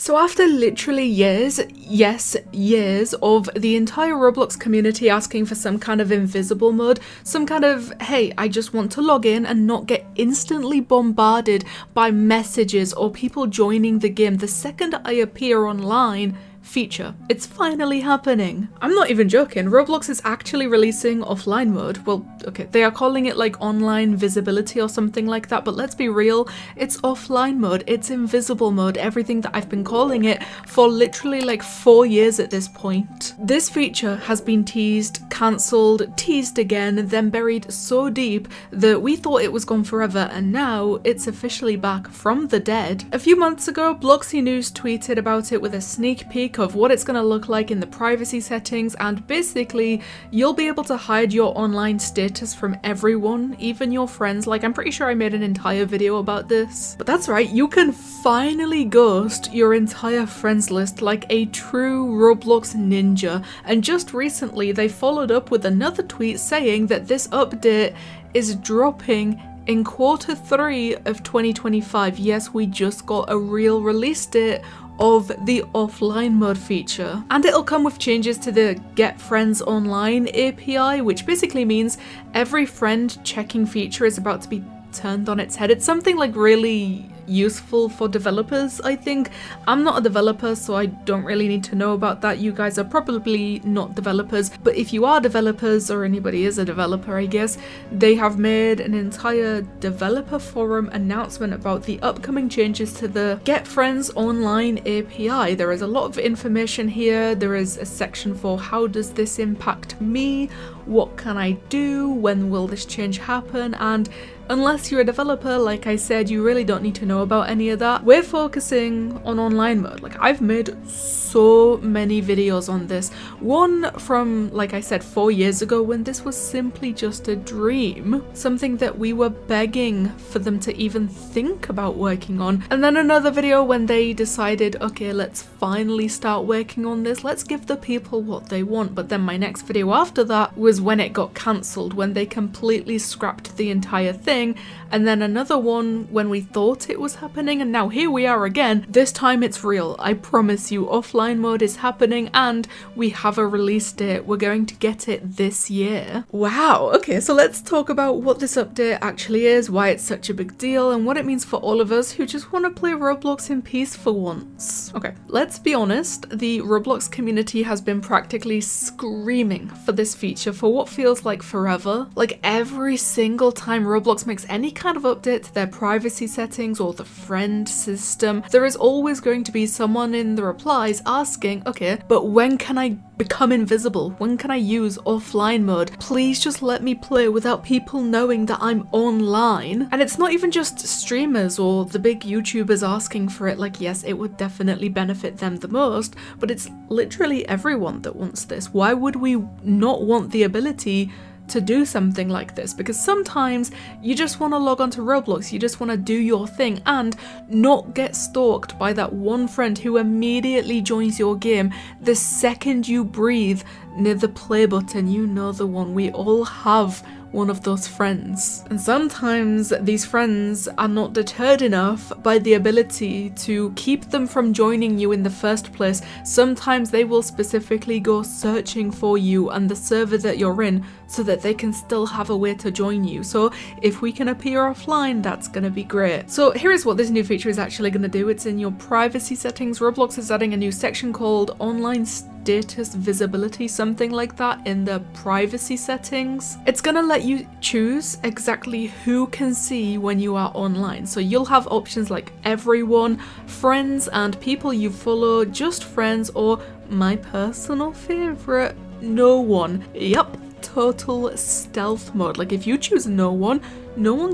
So after literally years, yes, years of the entire Roblox community asking for some kind of invisible mode, some kind of, hey, I just want to log in and not get instantly bombarded by messages or people joining the game the second I appear online, feature. It's finally happening. I'm not even joking, Roblox is actually releasing offline mode. Well, okay, they are calling it like online visibility or something like that, but let's be real, it's offline mode, it's invisible mode, everything that I've been calling it for literally like 4 years at this point. This feature has been teased, cancelled, teased again, then buried so deep that we thought it was gone forever, and now it's officially back from the dead. A few months ago, Bloxy News tweeted about it with a sneak peek of what it's going to look like in the privacy settings, and basically you'll be able to hide your online status from everyone, even your friends. Like, I'm pretty sure I made an entire video about this, but that's right, you can finally ghost your entire friends list like a true Roblox ninja. And just recently they followed up with another tweet saying that this update is dropping in Q3 of 2025. Yes, we just got a real release date of the offline mode feature, and it'll come with changes to the Get Friends Online API, which basically means every friend checking feature is about to be turned on its head. It's something like really useful for developers, I think. I'm not a developer, so I don't really need to know about that. You guys are probably not developers, but if you are developers, or anybody is a developer, I guess, they have made an entire developer forum announcement about the upcoming changes to the Get Friends Online API. There is a lot of information here. There is a section for how does this impact me, what can I do, when will this change happen, and unless you're a developer, like I said, you really don't need to know about any of that. We're focusing on online mode. Like, I've made so many videos on this. One from, like I said, 4 years ago when this was simply just a dream. Something that we were begging for them to even think about working on. And then another video when they decided, okay, let's finally start working on this. Let's give the people what they want. But then my next video after that was when it got cancelled, when they completely scrapped the entire thing. And then another one when we thought it was happening, and now here we are again. This time it's real. I promise you, offline mode is happening and we have a release date. We're going to get it this year. Wow, okay, so let's talk about what this update actually is, why it's such a big deal, and what it means for all of us who just want to play Roblox in peace for once. Okay, let's be honest, the Roblox community has been practically screaming for this feature for what feels like forever. Like, every single time Roblox makes any kind of update to their privacy settings or the friend system, there is always going to be someone in the replies asking, okay, but when can I become invisible? When can I use offline mode? Please just let me play without people knowing that I'm online. And it's not even just streamers or the big YouTubers asking for it. Like, yes, it would definitely benefit them the most, but it's literally everyone that wants this. Why would we not want the ability to do something like this? Because sometimes you just want to log on to Roblox, you just want to do your thing and not get stalked by that one friend who immediately joins your game the second you breathe near the play button. You know the one. We all have one of those friends. And sometimes these friends are not deterred enough by the ability to keep them from joining you in the first place. Sometimes they will specifically go searching for you and the server that you're in so that they can still have a way to join you. So if we can appear offline, that's gonna be great. So here is what this new feature is actually gonna do. It's in your privacy settings. Roblox is adding a new section called Online Status Visibility, something like that, in the privacy settings. It's gonna let you choose exactly who can see when you are online. So you'll have options like everyone, friends and people you follow, just friends, or my personal favorite, no one. Yep, total stealth mode. Like, if you choose no one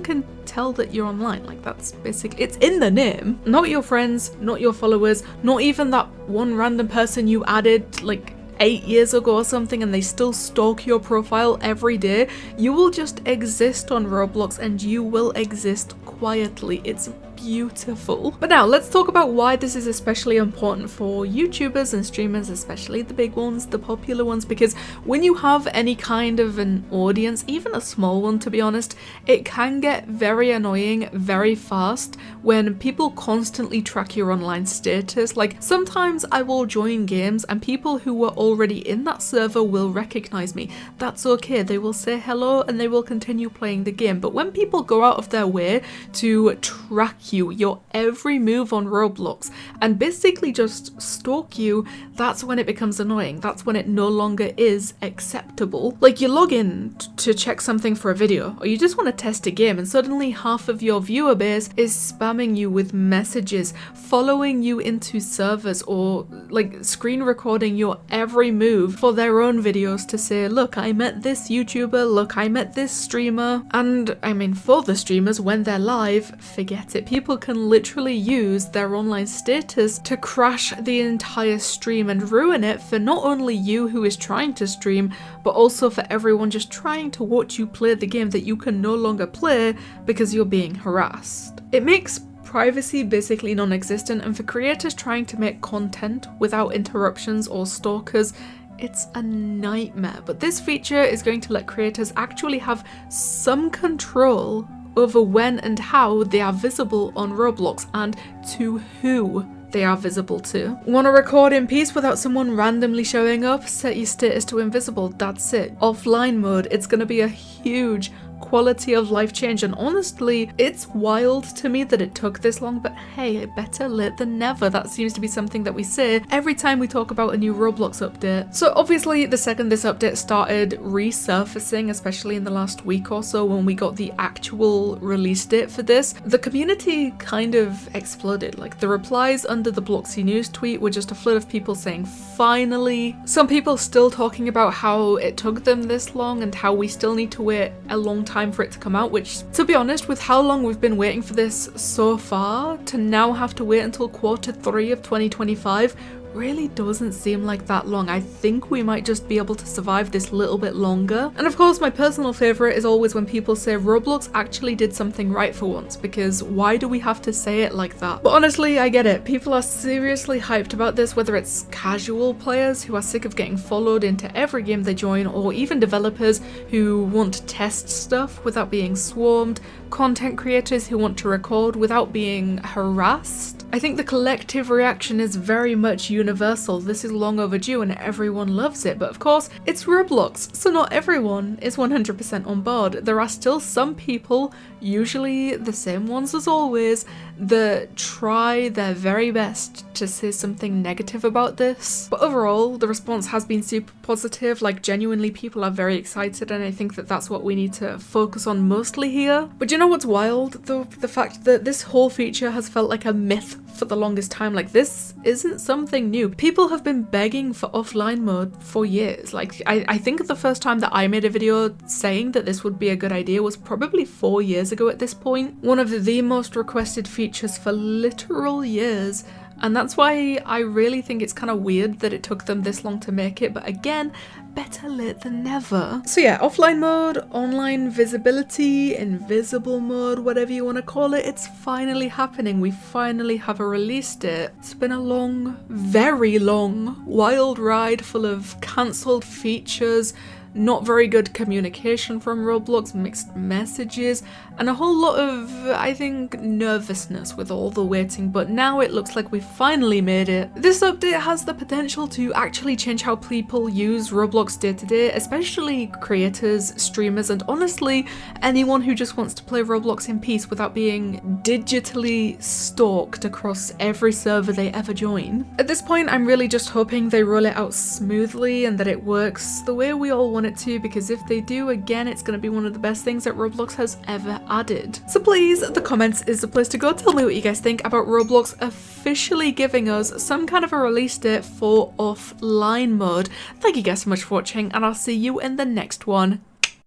can tell that you're online. Like, that's basically, it's in the name. Not your friends, not your followers, not even that one random person you added like 8 years ago or something and they still stalk your profile every day. You will just exist on Roblox and you will exist quietly. It's beautiful. But now let's talk about why this is especially important for YouTubers and streamers, especially the big ones, the popular ones, because when you have any kind of an audience, even a small one to be honest, it can get very annoying very fast when people constantly track your online status. Like sometimes I will join games and people who were already in that server will recognize me. That's okay, they will say hello and they will continue playing the game. But when people go out of their way to track you, your every move on Roblox, and basically just stalk you, that's when it becomes annoying. That's when it no longer is acceptable. Like you log in to check something for a video, or you just want to test a game, and suddenly half of your viewer base is spamming you with messages, following you into servers, or like screen recording your every move for their own videos to say, look, I met this YouTuber, look, I met this streamer. And I mean, for the streamers, when they're live, forget it. People can literally use their online status to crash the entire stream and ruin it for not only you who is trying to stream, but also for everyone just trying to watch you play the game that you can no longer play because you're being harassed. It makes privacy basically non-existent, and for creators trying to make content without interruptions or stalkers, it's a nightmare. But this feature is going to let creators actually have some control over when and how they are visible on Roblox and to who they are visible to. Want to record in peace without someone randomly showing up? Set your status to invisible, that's it. Offline mode, it's going to be a huge quality of life change, and honestly it's wild to me that it took this long, but hey, better late than never. That seems to be something that we say every time we talk about a new Roblox update. So obviously the second this update started resurfacing, especially in the last week or so when we got the actual release date for this, the community kind of exploded. Like the replies under the Bloxy News tweet were just a flood of people saying finally. Some people still talking about how it took them this long and how we still need to wait a long time for it to come out, which, to be honest, with how long we've been waiting for this so far, to now have to wait until Q3 of 2025 really doesn't seem like that long. I think we might just be able to survive this little bit longer. And of course, my personal favorite is always when people say Roblox actually did something right for once, because why do we have to say it like that? But honestly, I get it. People are seriously hyped about this, whether it's casual players who are sick of getting followed into every game they join, or even developers who want to test stuff without being swarmed, content creators who want to record without being harassed. I think the collective reaction is very much universal. This is long overdue and everyone loves it, but of course it's Roblox, so not everyone is 100% on board. There are still some people, usually the same ones as always, that try their very best to say something negative about this. But overall, the response has been super positive. Like genuinely people are very excited, and I think that that's what we need to focus on mostly here. But you know what's wild? The fact that this whole feature has felt like a myth for the longest time. Like this isn't something new. People have been begging for offline mode for years. Like I think the first time that I made a video saying that this would be a good idea was probably 4 years ago at this point. One of the most requested features for literal years. And that's why I really think it's kind of weird that it took them this long to make it, but again, better late than never. So yeah, offline mode, online visibility, invisible mode, whatever you want to call it, it's finally happening. We finally have a release date. It's been a long, very long, wild ride full of cancelled features, not very good communication from Roblox, mixed messages, and a whole lot of, I think, nervousness with all the waiting, but now it looks like we finally made it. This update has the potential to actually change how people use Roblox day to day, especially creators, streamers, and honestly, anyone who just wants to play Roblox in peace without being digitally stalked across every server they ever join. At this point, I'm really just hoping they roll it out smoothly and that it works the way we all want it to, because if they do, again, it's going to be one of the best things that Roblox has ever added. So please, the comments is the place to go. Tell me what you guys think about Roblox officially giving us some kind of a release date for offline mode. Thank you guys so much for watching, and I'll see you in the next one.